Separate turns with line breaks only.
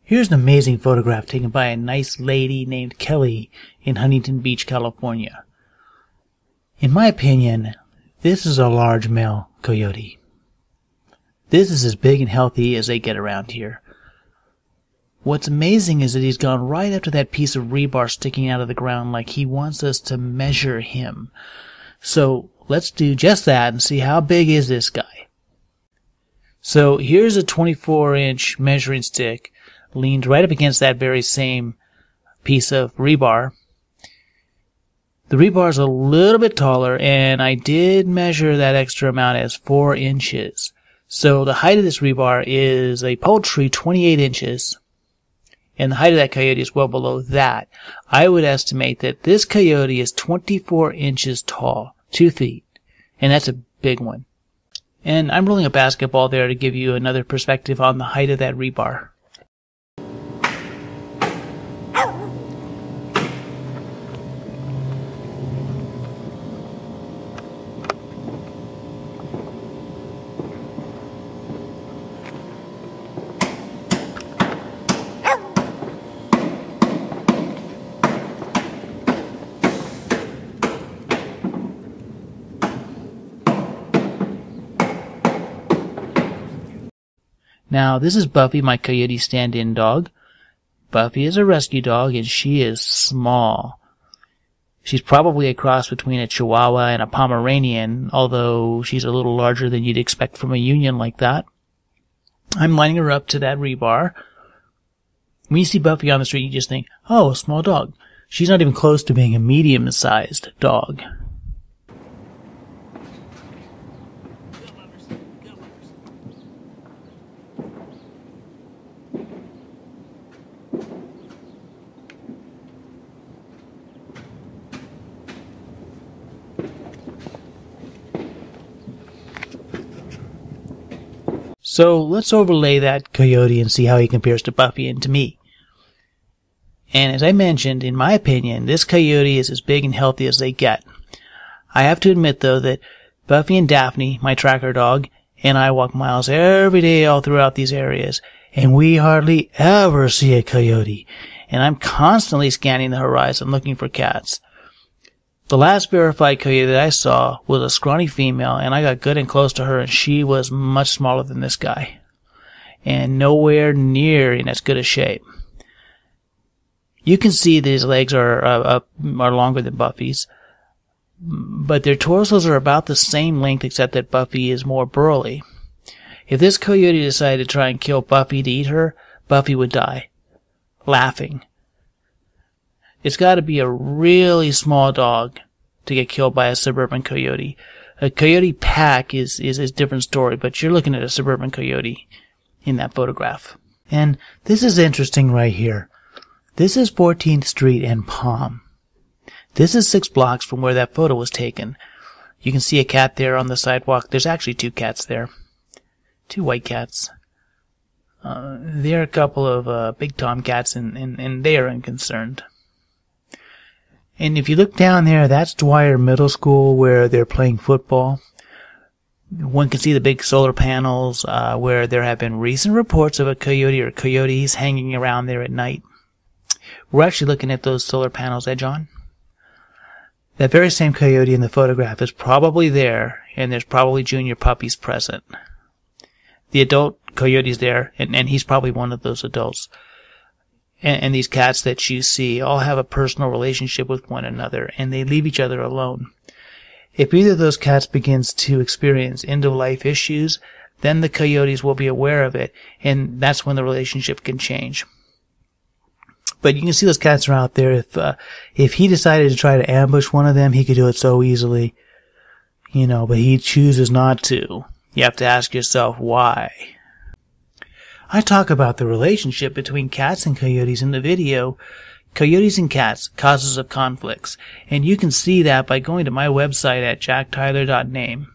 Here's an amazing photograph taken by a nice lady named Kelly in Huntington Beach, California. In my opinion, this is a large male coyote. This is as big and healthy as they get around here. What's amazing is that he's gone right up to that piece of rebar sticking out of the ground like he wants us to measure him. So let's do just that and see how big is this guy. So here's a 24-inch measuring stick leaned right up against that very same piece of rebar. The rebar is a little bit taller, and I did measure that extra amount as 4 inches. So the height of this rebar is a paltry 28 inches, and the height of that coyote is well below that. I would estimate that this coyote is 24 inches tall, 2 feet, and that's a big one. And I'm rolling a basketball there to give you another perspective on the height of that rebar. Now, this is Buffy, my coyote stand-in dog. Buffy is a rescue dog, and she is small. She's probably a cross between a Chihuahua and a Pomeranian, although she's a little larger than you'd expect from a union like that. I'm lining her up to that rebar. When you see Buffy on the street, you just think, oh, a small dog. She's not even close to being a medium-sized dog. So let's overlay that coyote and see how he compares to Buffy and to me. And as I mentioned, in my opinion, this coyote is as big and healthy as they get. I have to admit, though, that Buffy and Daphne, my tracker dog, and I walk miles every day all throughout these areas, and we hardly ever see a coyote. And I'm constantly scanning the horizon looking for cats. The last verified coyote that I saw was a scrawny female, and I got good and close to her, and she was much smaller than this guy, and nowhere near in as good a shape. You can see that his legs are longer than Buffy's, but their torsos are about the same length, except that Buffy is more burly. If this coyote decided to try and kill Buffy to eat her, Buffy would die, laughing. It's got to be a really small dog to get killed by a suburban coyote. A coyote pack is a different story, but you're looking at a suburban coyote in that photograph. And this is interesting right here. This is 14th Street and Palm. This is 6 blocks from where that photo was taken. You can see a cat there on the sidewalk. There's actually 2 cats there. 2 white cats. They're a couple of big tomcats, and they are unconcerned. And if you look down there, that's Dwyer Middle School where they're playing football. One can see the big solar panels where there have been recent reports of a coyote or coyotes hanging around there at night. We're actually looking at those solar panels, John? That very same coyote in the photograph is probably there, and there's probably junior puppies present. The adult coyote's there, and he's probably one of those adults. And these cats that you see all have a personal relationship with one another, and they leave each other alone. If either of those cats begins to experience end-of-life issues, then the coyotes will be aware of it, and that's when the relationship can change. But you can see those cats are out there. If he decided to try to ambush one of them, he could do it so easily. But he chooses not to. You have to ask yourself why. I talk about the relationship between cats and coyotes in the video, Coyotes and Cats, Causes of Conflicts, and you can see that by going to my website at jacktyler.name.